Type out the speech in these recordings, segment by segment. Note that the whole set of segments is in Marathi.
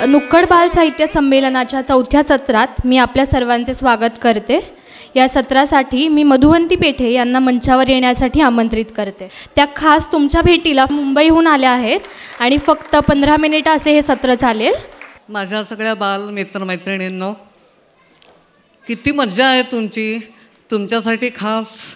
नुक्कड बाल साहित्य संमेलनाच्या 4थ्या सत्रात मी आपल्या सर्वांचे स्वागत करते. या सत्रासाठी मी मधुवंती पेठे यांना मंचावर येण्यासाठी आमंत्रित करते. त्या खास तुमच्या भेटीला मुंबईहून आल्या आहेत आणि फक्त 15 मिनिटं असे हे सत्र चालेल. माझ्या सगळ्या बाल मित्रमैत्रिणींनो, किती मज्जा आहे तुमची. तुमच्यासाठी खास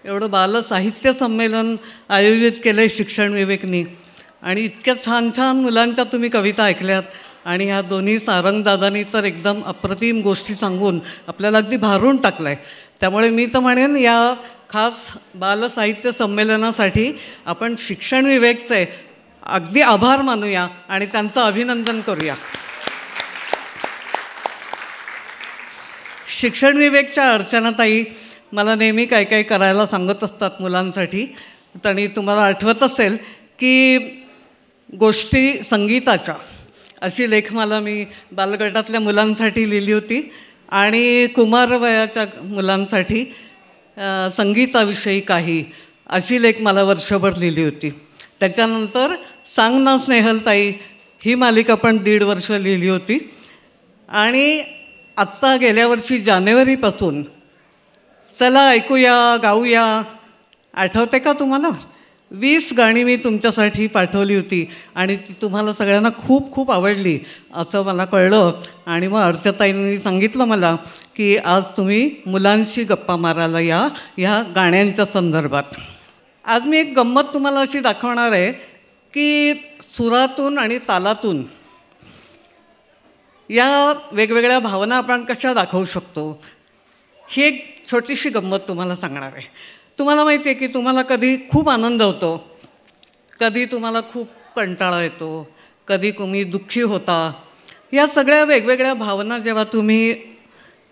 एवढं बाल साहित्य संमेलन आयोजित केलं आहे शिक्षण विवेकनी. आणि इतक्या छान छान मुलांच्या तुम्ही कविता ऐकल्यात. आणि ह्या दोन्ही सारंगदादांनी तर एकदम अप्रतिम गोष्टी सांगून आपल्याला अगदी भारून टाकलं आहे. त्यामुळे मी तर म्हणेन या खास बालसाहित्य संमेलनासाठी आपण शिक्षण विवेकचे अगदी आभार मानूया आणि त्यांचं अभिनंदन करूया. शिक्षण विवेकच्या अर्चनाताई मला नेहमी काय काय करायला सांगत असतात मुलांसाठी. आणि तुम्हाला आठवत असेल की गोष्टी संगीताच्या अशी लेखमाला मी बालगटातल्या मुलांसाठी लिहिली होती आणि कुमारवयाच्या मुलांसाठी संगीताविषयी काही अशी लेखमाला वर्षभर लिहिली होती. त्याच्यानंतर सांग ना स्नेहलताई ही मालिका पण 1.5 वर्ष लिहिली होती. आणि आत्ता गेल्या वर्षी जानेवारीपासून चला ऐकूया गाऊया, आठवते का तुम्हाला? 20 गाणी मी तुमच्यासाठी पाठवली होती आणि ती तुम्हाला सगळ्यांना खूप खूप आवडली असं मला कळलं. आणि मग अर्चताईंनी सांगितलं मला की आज तुम्ही मुलांशी गप्पा मारायला या ह्या गाण्यांच्या संदर्भात. आज मी एक गंमत तुम्हाला अशी दाखवणार आहे की सुरातून आणि तालातून या वेगवेगळ्या भावना आपण कशा दाखवू शकतो ही एक छोटीशी गंमत तुम्हाला सांगणार आहे. तुम्हाला माहिती आहे की तुम्हाला कधी खूप आनंद होतो, कधी तुम्हाला खूप कंटाळा येतो, कधी तुम्ही दुःखी होता. या सगळ्या वेगवेगळ्या भावना जेव्हा तुम्ही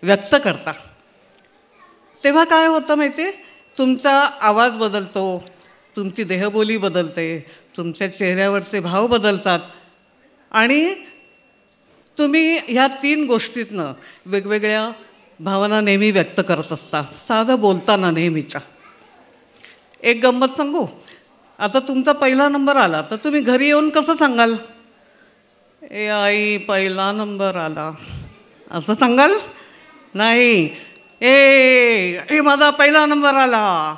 व्यक्त करता तेव्हा काय होतं माहिती आहे? तुमचा आवाज बदलतो, तुमची देहबोली बदलते, तुमच्या चेहऱ्यावरचे भाव बदलतात आणि तुम्ही ह्या 3 गोष्टीतनं वेगवेगळ्या भावना नेहमी व्यक्त करत असता साधं बोलताना नेहमीच्या. एक गंमत सांगू. आता तुमचा पहिला नंबर आला तर तुम्ही घरी येऊन कसं सांगाल? ए आई पहिला नंबर आला असं सांगाल? नाही, ए माझा पहिला नंबर आला.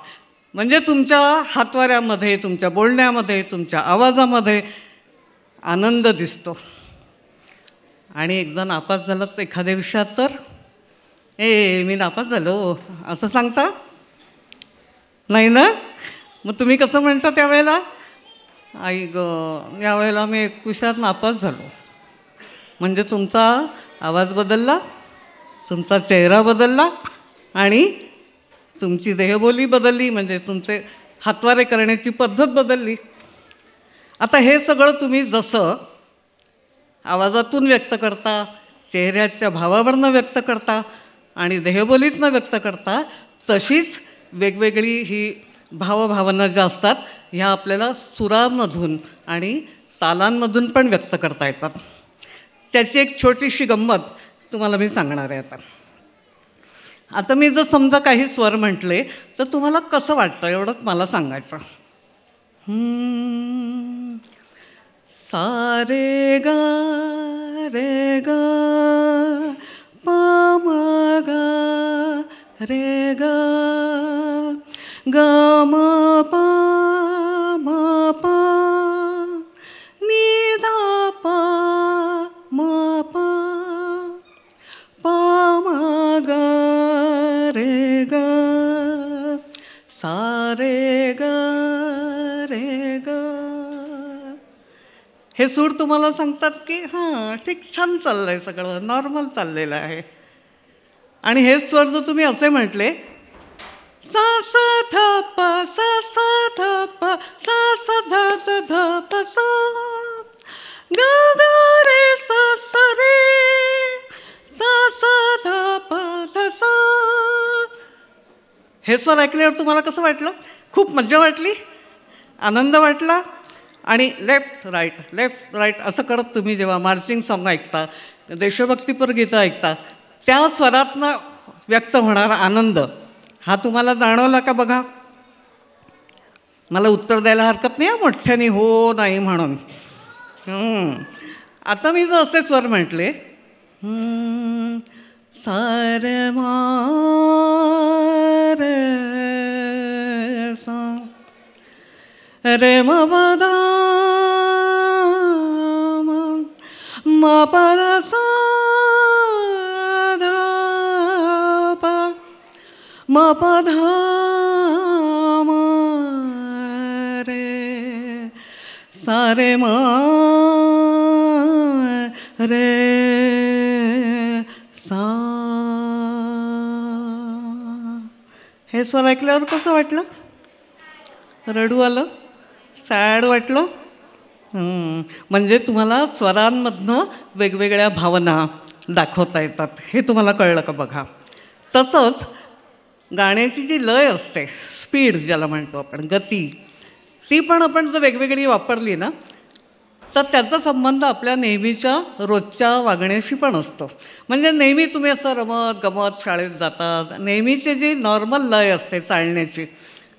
म्हणजे तुमच्या हातवाऱ्यामध्ये, तुमच्या बोलण्यामध्ये, तुमच्या आवाजामध्ये आनंद दिसतो. आणि एकदा नापास झाला तर एखाद्या विषयात तर मी नापास झालो असं सांगता? नाही ना? मग तुम्ही कसं म्हणता त्यावेळेला? आई गं यावेळेला मी 21 नापास झालो. म्हणजे तुमचा आवाज बदलला, तुमचा चेहरा बदलला आणि तुमची देहबोली बदलली, म्हणजे तुमचे हातवारे करण्याची पद्धत बदलली. आता हे सगळं तुम्ही जसं आवाजातून व्यक्त करता, चेहऱ्याच्या भावावरनं व्यक्त करता आणि देहबोलीतनं व्यक्त करता, तशीच वेगवेगळी ही भावभावना ज्या असतात ह्या आपल्याला सुरामधून आणि तालांमधून पण व्यक्त करता येतात. त्याची एक छोटीशी गंमत तुम्हाला मी सांगणार आहे. आता मी जर समजा काही स्वर म्हटले तर तुम्हाला कसं वाटतं एवढंच मला सांगायचं. सा रे ग रे ग प म ग रे ग ग म प म प नि ध प म प प म ग रे ग सा रे ग रे ग. हे सूर तुम्हाला सांगतात की हां ठीक, छान चाललं आहे, सगळं नॉर्मल चाललेलं आहे. आणि हेच स्वर जर तुम्ही असे म्हटले सा सा ध प सा सा ध प सा सा ध ध ध प सा ग ग रे सा सा रे सा सा ध प ध सा. हे स्वर ऐकल्यावर तुम्हाला कसं वाटलं? खूप मजा वाटली, आनंद वाटला. आणि लेफ्ट राईट असं करत तुम्ही जेव्हा मार्चिंग सॉंग ऐकता, देशभक्तीपर गीतं ऐकता, त्या स्वरातनं व्यक्त होणारा आनंद हा तुम्हाला जाणवला का? बघा मला उत्तर द्यायला हरकत नाही मोठ्याने हो नाही म्हणून. आता मी जर असे स्वर म्हटले सार रे म पदा म पद सा धा प म पद म रे सा रे म रे सा. हे स्वर ऐकल्यावर कसं वाटलं? रडू आलं? सॅड वाटलं? म्हणजे तुम्हाला स्वरांमधनं वेगवेगळ्या भावना दाखवता येतात, हे तुम्हाला कळलं का बघा. तसंच गाण्याची जी लय असते, स्पीड ज्याला म्हणतो आपण, गती, ती पण आपण जर वेगवेगळी वापरली ना तर त्याचा संबंध आपल्या नेहमीच्या रोजच्या वागण्याशी पण असतो. म्हणजे नेहमी तुम्ही असं रमत गमत शाळेत जातात, नेहमीची जी नॉर्मल लय असते चालण्याची,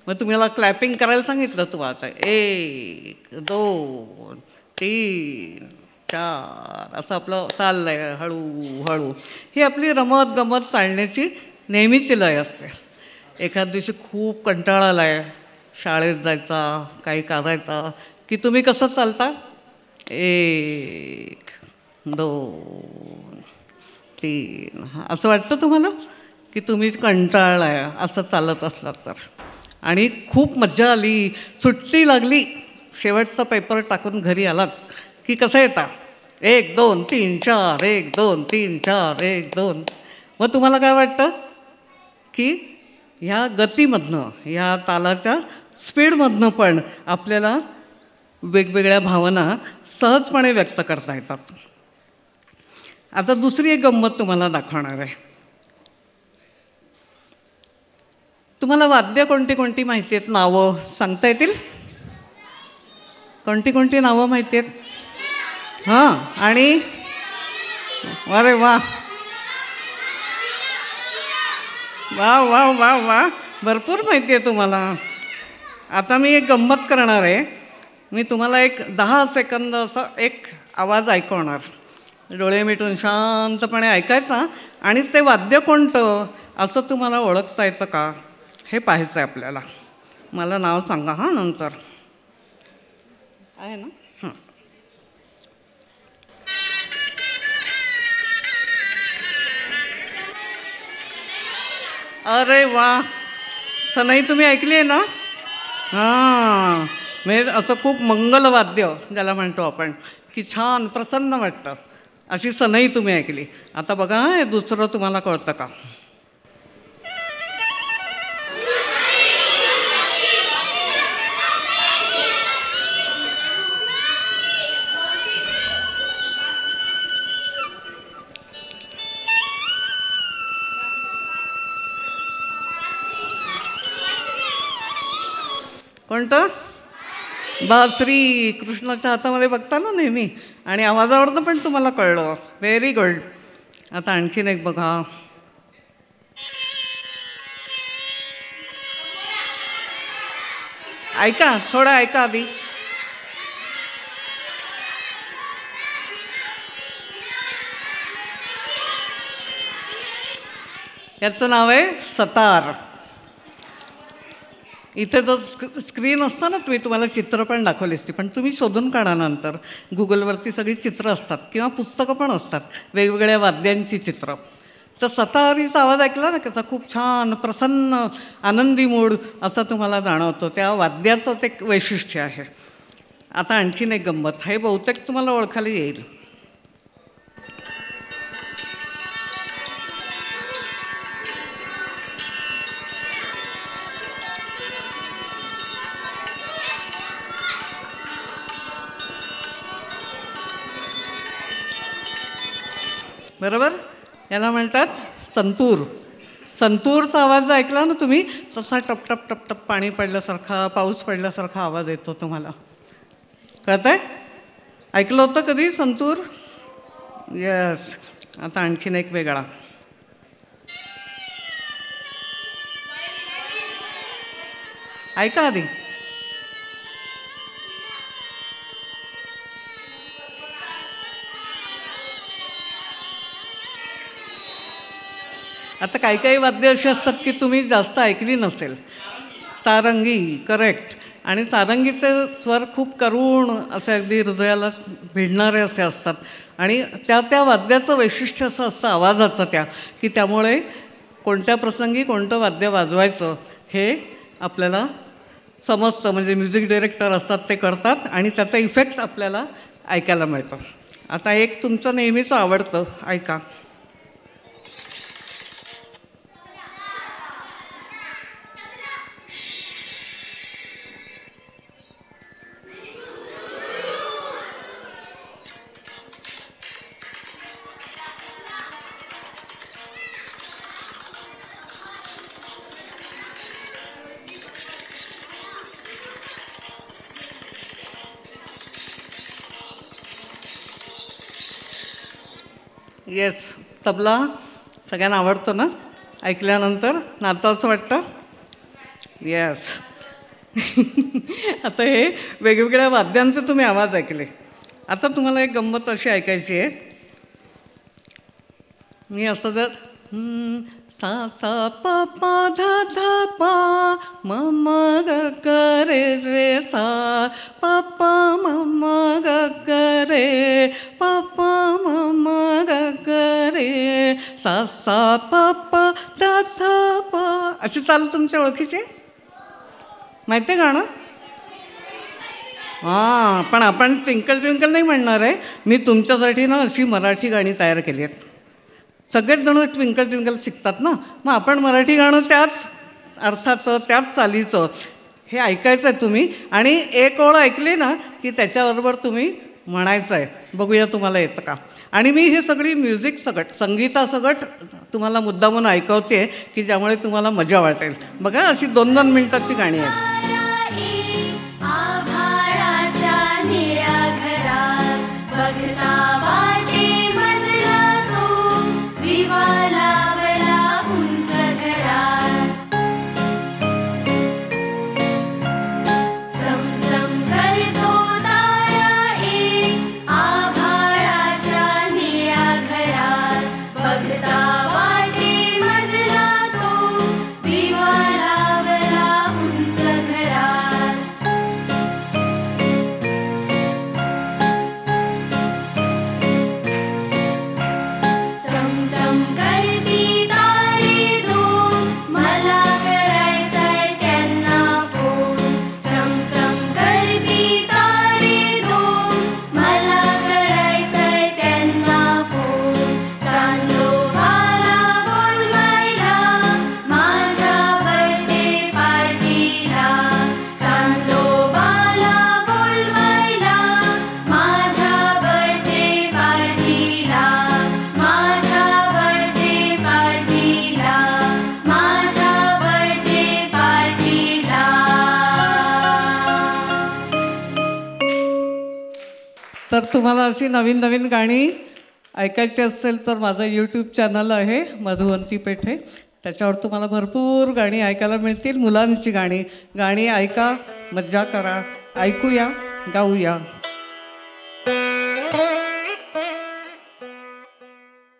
मग तुम्हाला क्लॅपिंग करायला सांगितलं, तुम्हाला आता 1 2 3 4 असं आपलं चाललं आहे हळूहळू, ही आपली रमत गमत चालण्याची नेहमीची लय असते. एखाद दिवशी खूप कंटाळा आला आहे शाळेत जायचा, काही करायचा, की तुम्ही कसं चालता? 1 2 3 असं वाटतं तुम्हाला की तुम्ही कंटाळला आहे असं चालत असलात तर. आणि खूप मज्जा आली, सुट्टी लागली, शेवटचा पेपर टाकून घरी आलात की कसं येता? 1 2 3 4 1 2 3 4 1 2. मग तुम्हाला काय वाटतं की ह्या गतीमधनं, ह्या तालाच्या स्पीडमधनं पण आपल्याला वेगवेगळ्या भावना सहजपणे व्यक्त करता येतात. आता दुसरी एक गंमत तुम्हाला दाखवणार आहे. तुम्हाला वाद्य कोणती कोणती माहिती आहेत? नावं सांगता येतील? कोणती कोणती नावं माहिती आहेत? हां, आणि अरे वा वा वा वा वा, भरपूर माहिती आहे तुम्हाला. आता मी एक गंमत करणार आहे. मी तुम्हाला एक 10 सेकंद असा एक आवाज ऐकवणार, डोळे मिटून शांतपणे ऐकायचा, आणि ते वाद्य कोणतं असं तुम्हाला ओळखता येतं का हे पाहायचं आहे आपल्याला. मला नाव सांगा हां नंतर, आहे ना? अरे वा, सनई तुम्ही ऐकली आहे ना? हां, म्हणजे असं खूप मंगलवाद्य ज्याला म्हणतो आपण, की छान प्रसन्न वाटतं, अशी सनई तुम्ही ऐकली. आता बघा हे दुसरं तुम्हाला कळतं का? कोणतं? बासरी. कृष्णाच्या हातामध्ये बघता ना नेहमी, आणि आवाजावरनं पण तुम्हाला कळलं. Very good. आता आणखीन एक बघा. ऐका, थोडं ऐका आधी. याचं नाव आहे सतार. इथे जो स्क्रीन असतं ना, तुम्ही तुम्हाला चित्र पण दाखवली असती, पण तुम्ही शोधून काढा नंतर. गुगलवरती सगळी चित्रं असतात किंवा पुस्तकं पण असतात, वेगवेगळ्या वाद्यांची चित्रं. तर सतारीचा आवाज ऐकला ना, त्याचा खूप छान प्रसन्न आनंदी मूड असा तुम्हाला जाणवतो. त्या वाद्याचं ते एक वैशिष्ट्य आहे. आता आणखीन एक गंमत, हे बहुतेक तुम्हाला ओळखायला येईल. बरोबर, याला म्हणतात संतूर. संतूरचा आवाज ऐकला ना तुम्ही, तसा टपटप टपटप पाणी पडल्यासारखा, पाऊस पडल्यासारखा आवाज येतो तुम्हाला. कळत आहे? ऐकलं होतं कधी संतूर? यस. आता आणखीन एक वेगळा. ऐका आधी. आता काही काही वाद्य अशी असतात की तुम्ही जास्त ऐकली नसेल. सारंगी, करेक्ट. आणि सारंगीचे स्वर खूप करुण असे अगदी हृदयाला भिडणारे असे असतात. आणि त्या वाद्याचं वैशिष्ट्य असं असतं आवाजाचं की त्यामुळे कोणत्या प्रसंगी कोणतं वाद्य वाजवायचं हे आपल्याला समजतं. म्हणजे म्युझिक डिरेक्टर असतात ते करतात आणि त्याचा इफेक्ट आपल्याला ऐकायला मिळतो. आता एक तुमचं नेहमीचं आवडतं, ऐका. येस, तबला सगळ्यांना आवडतो ना? ऐकल्यानंतर नाचावंसं वाटतं. येस. आता हे वेगवेगळ्या वाद्यांचे तुम्ही आवाज ऐकले. आता तुम्हाला एक गंमत अशी ऐकायची आहे. मी असं जर सा सा प प ध ध प म म ग ग रे रे सा प प म म ग ग रे प प म म ग ग रे सा सा प प ध ध प अशी चालू तुमच्या ओळखीची माहिती आहे गाणं? हां, पण आपण ट्विंकल ट्विंकल नाही म्हणणार आहे. मी तुमच्यासाठी ना अशी मराठी गाणी तयार केली आहेत. सगळेच जण ट्विंकल ट्विंकल शिकतात ना, मग आपण मराठी गाणं त्याच अर्थाचं त्याच चालीचं हे ऐकायचं आहे तुम्ही. आणि एक ओळ ऐकली ना की त्याच्याबरोबर तुम्ही म्हणायचं आहे. बघूया तुम्हाला येतं का. आणि मी हे सगळी म्युझिक संगीतासकट तुम्हाला मुद्दामून ऐकवते की ज्यामुळे तुम्हाला मजा वाटेल. बघा, अशी 2-2 मिनिटाची गाणी आहेत. तर तुम्हाला अशी नवीन नवीन गाणी ऐकायची असेल तर माझं यूट्यूब चॅनल आहे मधुवंती पेठे. त्याच्यावर तुम्हाला भरपूर गाणी ऐकायला मिळतील. मुलांची गाणी ऐका, मज्जा करा. ऐकूया, गाऊया.